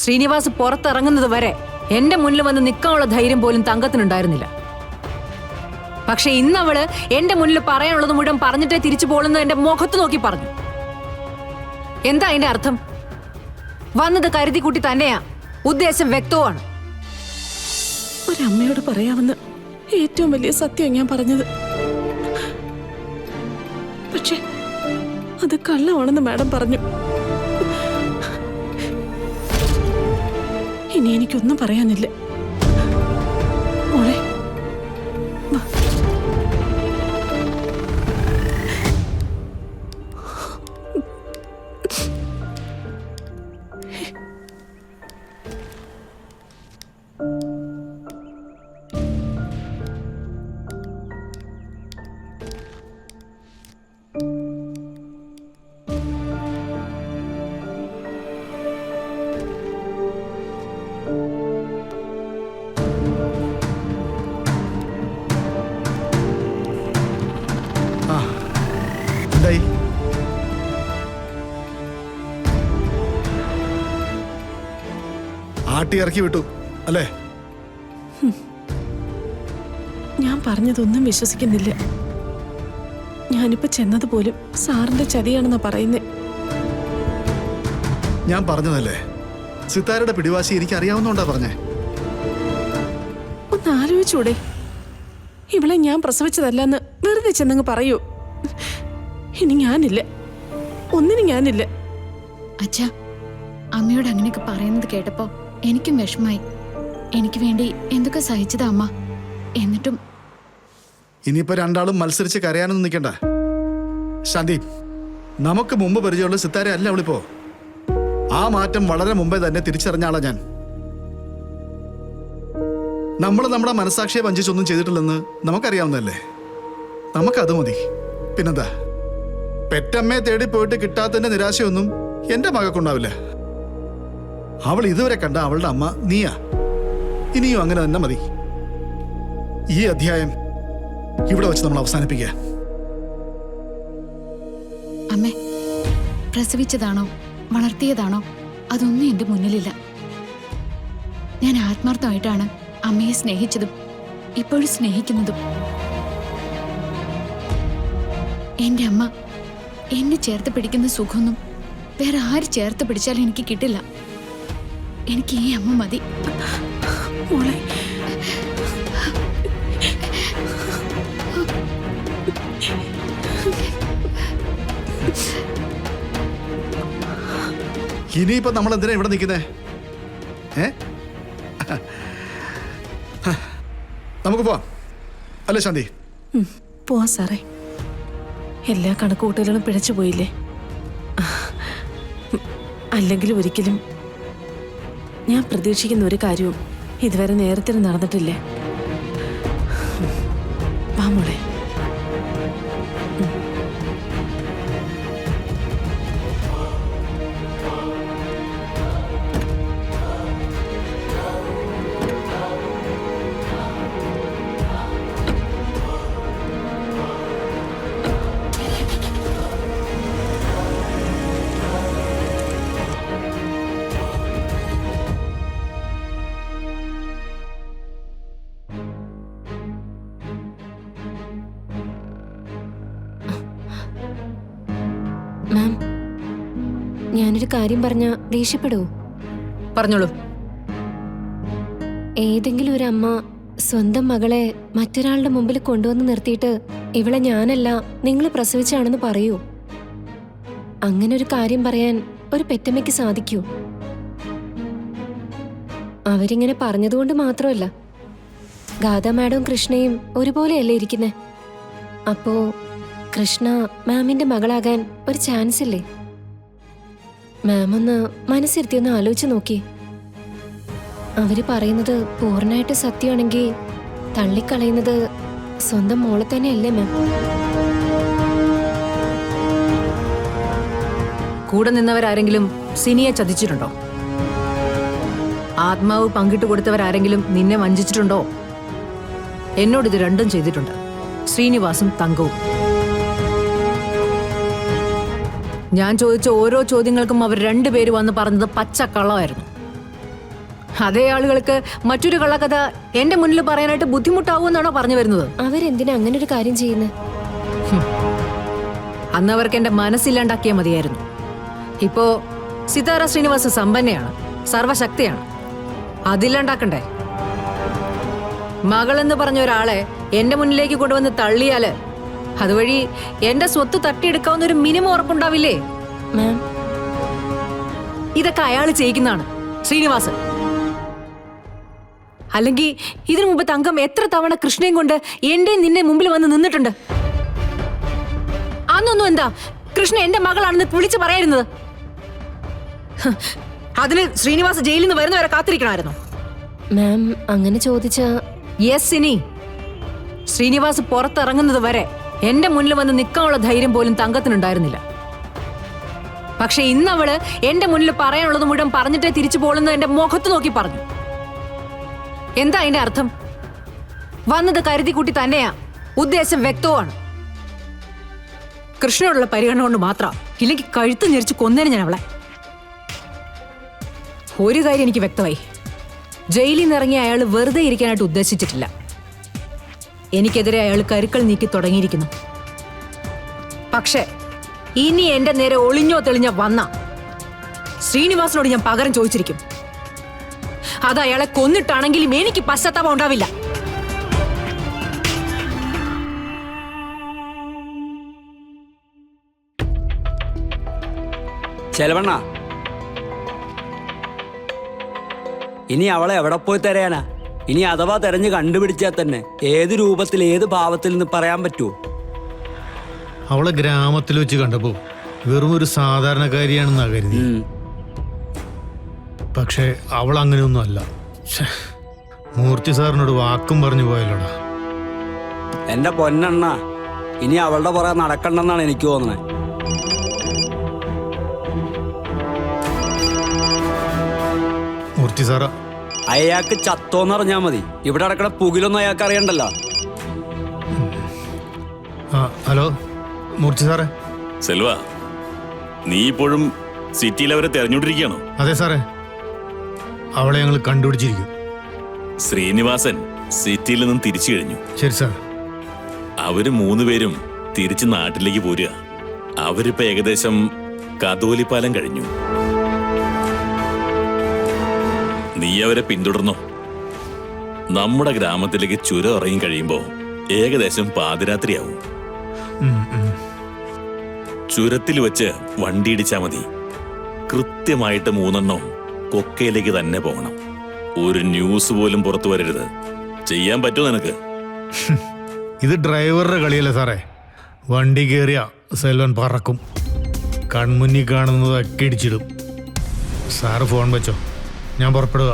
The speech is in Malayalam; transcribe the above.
ശ്രീനിവാസ് പുറത്തിറങ്ങുന്നത് വരെ എന്റെ മുന്നിൽ വന്ന് നിൽക്കാനുള്ള ധൈര്യം പോലും തങ്കത്തിനുണ്ടായിരുന്നില്ല. പക്ഷെ ഇന്നവള് എന്റെ മുന്നിൽ പറയാനുള്ളത് മുഴുവൻ പറഞ്ഞിട്ടേ തിരിച്ചു പോകുന്നത് എന്റെ മുഖത്ത് നോക്കി പറഞ്ഞു. എന്താ അതിന്റെ അർത്ഥം? വന്നത് കരുതിക്കുട്ടി തന്നെയാ, ഉദ്ദേശം വ്യക്തവുമാണ്. ഒരമ്മയോട് പറയാവുന്ന ഏറ്റവും വലിയ സത്യം ഞാൻ പറഞ്ഞത്. പക്ഷെ അത് കള്ളമാണെന്ന് മാഡം പറഞ്ഞു. ഇനി എനിക്കൊന്നും പറയാനില്ല. മോളെ വാ. ആട്ടി ഇറക്കി വിട്ടു അല്ലേ? ഞാൻ പറഞ്ഞതൊന്നും വിശ്വസിക്കുന്നില്ല. ഞാനിപ്പോ ചെന്നതുപോലും സാറിന്റെ ചതിയാണെന്നാ പറയുന്നേ. ഞാൻ പറഞ്ഞതല്ലേ, സിത്താരയുടെ പിടിവാശി എനിക്ക് അറിയാവുന്നോണ്ടാ പറഞ്ഞേ. ഒന്ന് ആലോചിച്ചൂടെ? ഇവളെ ഞാൻ പ്രസവിച്ചതല്ലെന്ന് വെറുതെ ചെന്നങ്ങ് പറയൂ. ഇനി ഞാനില്ല, ഒന്നിനും ഞാനില്ല. അച്ഛാ, അമ്മയോട് അങ്ങനെയൊക്കെ പറയുന്നത് കേട്ടപ്പോ എനിക്കും വിഷമായി. എനിക്ക് വേണ്ടി എന്തൊക്കെ സഹിച്ചതാ അമ്മ. എന്നിട്ടും ഇനിയിപ്പോ രണ്ടാളും മത്സരിച്ച് കരയാനൊന്നും നിൽക്കണ്ട. ശാന്തി, നമുക്ക് മുമ്പ് പരിചയമുള്ള സിത്താര അല്ല അവളിപ്പോ. ആ മാറ്റം വളരെ മുമ്പേ തന്നെ തിരിച്ചറിഞ്ഞ ആളാ ഞാൻ. നമ്മൾ നമ്മുടെ മനസാക്ഷിയെ വഞ്ചിച്ചൊന്നും ചെയ്തിട്ടില്ലെന്ന് നമുക്കറിയാവുന്നതല്ലേ. നമുക്കത് മതി. പിന്നെന്താ, പെറ്റമ്മയെ തേടി പോയിട്ട് കിട്ടാത്തതിന്റെ നിരാശയൊന്നും എന്റെ മകൾക്കുണ്ടാവില്ല. അവൾ ഇതുവരെ കണ്ട അവളുടെ അമ്മ നീയാ. ഇനിയും അങ്ങനെ തന്നെ മതി. ഈ അധ്യായം ഇവിടെ വെച്ച് നമ്മൾ അവസാനിപ്പിക്കുക. അമ്മേ, പ്രസവിച്ചതാണോ വളർത്തിയതാണോ അതൊന്നും എന്റെ മുന്നിലില്ല. ഞാൻ ആത്മാർത്ഥമായിട്ടാണ് അമ്മയെ സ്നേഹിച്ചതും ഇപ്പോഴും സ്നേഹിക്കുന്നതും. എന്റെ അമ്മ എന്നെ ചേർത്ത് പിടിക്കുന്ന സുഖമൊന്നും വേറെ ആര് ചേർത്ത് പിടിച്ചാലും എനിക്ക് കിട്ടില്ല. എനിക്ക് ഈ അമ്മ മതി. മോളെ, ഇനിയിപ്പോ നമ്മൾ എന്തിനാ ഇവിടെ നിൽക്കുന്നേ? നമുക്ക് പോവാം അല്ലേ ശാന്തി? പോവാ സാറേ. എല്ലാ കണക്കുകൂട്ടലുകളും പിഴച്ചു പോയില്ലേ? അല്ലെങ്കിൽ ഒരിക്കലും ഞാൻ പ്രതീക്ഷിക്കുന്ന ഒരു കാര്യവും ഇതുവരെ നേരത്തിന് നടന്നിട്ടില്ലേ. വാ മോളെ. മാം, ഞാനൊരു കാര്യം പറഞ്ഞ ദേഷ്യപ്പെടുവോ? പറഞ്ഞോളൂ. ഏതെങ്കിലും ഒരു അമ്മ സ്വന്തം മകളെ മറ്റൊരാളുടെ മുമ്പിൽ കൊണ്ടുവന്ന് നിർത്തിയിട്ട് ഇവളെ ഞാനല്ല നിങ്ങൾ പ്രസവിച്ചാണെന്ന് പറയൂ? അങ്ങനെ ഒരു കാര്യം പറയാൻ ഒരു പെറ്റമ്മയ്ക്ക് സാധിക്കൂ? അവരിങ്ങനെ പറഞ്ഞതുകൊണ്ട് മാത്രമല്ല, ഗാഥ മാഡവും കൃഷ്ണയും ഒരുപോലെയല്ലേ ഇരിക്കുന്നേ. അപ്പോ കൃഷ്ണ മാമിന്റെ മകളാകാൻ ഒരു ചാൻസ് ഇല്ലേ? മാം ഒന്ന് മനസ്സിരുത്തി ഒന്ന് ആലോചിച്ച് നോക്കി. അവര് പറയുന്നത് പൂർണ്ണമായിട്ട് സത്യമാണെങ്കിൽ തള്ളിക്കളയുന്നത് സ്വന്തം മോളെ തന്നെയല്ലേ മാം? കൂടെ നിന്നവരാരെങ്കിലും സിനിയെ ചതിച്ചിട്ടുണ്ടോ? ആത്മാവ് പങ്കിട്ട് കൊടുത്തവരാരെങ്കിലും നിന്നെ വഞ്ചിച്ചിട്ടുണ്ടോ? എന്നോടിത് രണ്ടും ചെയ്തിട്ടുണ്ട്, ശ്രീനിവാസും തങ്കവും. ഞാൻ ചോദിച്ച ഓരോ ചോദ്യങ്ങൾക്കും അവർ രണ്ടുപേര് വന്ന് പറഞ്ഞത് പച്ചക്കള്ളമായിരുന്നു. അതേ ആളുകൾക്ക് മറ്റൊരു കള്ളക്കഥ എന്റെ മുന്നിൽ പറയാനായിട്ട് ബുദ്ധിമുട്ടാവുമെന്നാണോ പറഞ്ഞു വരുന്നത്? അവരെന്തിനാ അങ്ങനെ ഒരു കാര്യം ചെയ്യുന്നത്? അന്ന് അവർക്ക് എന്റെ മനസ്സില്ലാണ്ടാക്കിയാൽ മതിയായിരുന്നു. ഇപ്പോ സിതാര ശ്രീനിവാസ സമ്പന്നയാണ്, സർവശക്തിയാണ്. അതില്ലാണ്ടാക്കണ്ടേ? മകളെന്ന് പറഞ്ഞ ഒരാളെ എന്റെ മുന്നിലേക്ക് കൊണ്ടുവന്ന് തള്ളിയാല് അതുവഴി എന്റെ സ്വത്ത് തട്ടിയെടുക്കാവുന്ന ഒരു മിനിമം ഉറപ്പുണ്ടാവില്ലേ? മാം, ഇതൊക്കെ അയാൾ ചെയ്യിക്കുന്നതാണ്, ശ്രീനിവാസൻ. അല്ലെങ്കിൽ ഇതിനു മുമ്പ് തങ്കം എത്ര തവണ കൃഷ്ണയും കൊണ്ട് എന്റെ നിന്നെ മുമ്പിൽ വന്ന് നിന്നിട്ടുണ്ട്. അന്നൊന്നും എന്താ കൃഷ്ണ എന്റെ മകളാണെന്ന് വിളിച്ചു പറയായിരുന്നത്? അതിന് ശ്രീനിവാസ ജയിലിൽ നിന്ന് വരുന്നവരെ കാത്തിരിക്കണമായിരുന്നു. മാം അങ്ങനെ ചോദിച്ചാ യെസ്. ഇനി ശ്രീനിവാസ് പുറത്തിറങ്ങുന്നത് വരെ എന്റെ മുന്നിൽ വന്ന് നിൽക്കാനുള്ള ധൈര്യം പോലും തങ്കത്തിനുണ്ടായിരുന്നില്ല. പക്ഷെ ഇന്നവള് എന്റെ മുന്നിൽ പറയാനുള്ളത് മുഴുവൻ പറഞ്ഞിട്ടേ തിരിച്ചു പോളുന്നത് എന്റെ മുഖത്ത് നോക്കി പറഞ്ഞു. എന്താ അതിന്റെ അർത്ഥം? വന്നത് കരുതി കൂട്ടി തന്നെയാ, ഉദ്ദേശം വ്യക്തവുമാണ്. കൃഷ്ണനോടുള്ള പരിഗണന കൊണ്ട് മാത്രം, ഇല്ലെങ്കിൽ കഴുത്ത് ഞെരിച്ച് കൊന്നേനെ ഞാൻ അവളെ. ഒരു കാര്യം എനിക്ക് വ്യക്തമായി, ജയിലിൽ നിന്ന് ഇറങ്ങിയ അയാൾ വെറുതെ ഇരിക്കാനായിട്ട് ഉദ്ദേശിച്ചിട്ടില്ല. എനിക്കെതിരെ അയാൾ കരുക്കൾ നീക്കി തുടങ്ങിയിരിക്കുന്നു. പക്ഷേ ഇനി എന്റെ നേരെ ഒളിഞ്ഞോ തെളിഞ്ഞോ വന്ന ശ്രീനിവാസനോട് ഞാൻ പകരം ചോദിച്ചിരിക്കും. അത് അയാളെ കൊന്നിട്ടാണെങ്കിലും എനിക്ക് പശ്ചാത്താപം ഉണ്ടാവില്ല. ചെലവണ്ണ, ഇനി അവളെ എവിടെ പോയി തിരയാനാ? ഇനി അഥവാ തെരഞ്ഞു കണ്ടുപിടിച്ചാൽ തന്നെ ഏത് രൂപത്തിൽ ഏത് ഭാവത്തിൽ നിന്ന് പറയാൻ പറ്റുമോ? അവളെ ഗ്രാമത്തിൽ വെച്ച് കണ്ടപ്പോ വെറും ഒരു സാധാരണക്കാരിയാണെന്നാ കരുതി. പക്ഷെ അവൾ അങ്ങനെയൊന്നും അല്ല. ശ്ശെ, മൂർത്തി സാറിനോട് വാക്കും പറഞ്ഞു പോയല്ലോടാ. എന്റെ പൊന്നെണ്ണ, ഇനി അവളുടെ പുറകെ നടക്കണ്ടെന്നാണ് എനിക്ക് തോന്നുന്നത്. മൂർത്തി സാറാ, അയാൾക്ക് ചത്തോന്ന് അറിഞ്ഞാ മതി, ഇവിടെ നടക്കണ പുകിലൊന്നും അയാൾക്ക് അറിയണ്ടല്ലോ. ആ ഹലോ മൂർത്തി സാറേ. സെൽവ, നീ ഇപ്പോഴും സിറ്റിയിൽ അവരെ തെരഞ്ഞോണ്ടിരിക്കുകയാണോ? അതെ സാറേ, അവളെ ഞങ്ങൾ കണ്ടുപിടിച്ചിരിക്കും. ശ്രീനിവാസൻ സിറ്റിയിൽ നിന്നും തിരിച്ചു കഴിഞ്ഞു. ശരി സാർ. അവര് 3 പേരും തിരിച്ച് നാട്ടിലേക്ക് പോരുക. അവരിപ്പോ ഏകദേശം കതോലിപ്പാലം കഴിഞ്ഞു. നീ അവരെ പിന്തുടർന്നോ? നമ്മുടെ ഗ്രാമത്തിലേക്ക് ചുരം ഇറങ്ങി കഴിയുമ്പോ ഏകദേശം പാതിരാത്രിയാവും. ചുരത്തിൽ വെച്ച് വണ്ടി ഇടിച്ചാ മതി. കൃത്യമായിട്ട് 3 എണ്ണം കൊക്കയിലേക്ക് തന്നെ പോകണം. ഒരു ന്യൂസ് പോലും പുറത്തു വരരുത്. ചെയ്യാൻ പറ്റുമോ നിനക്ക്? ഇത് ഡ്രൈവറുടെ കളിയല്ലേ സാറേ. വണ്ടി കയറിയ സെൽവൻ പറക്കും. കൺമുന്നിൽ കാണുന്നതൊക്കെ ഇടിച്ചിടും. സാറ് ഫോൺ വെച്ചോ, ഞാൻ പുറപ്പെടുക.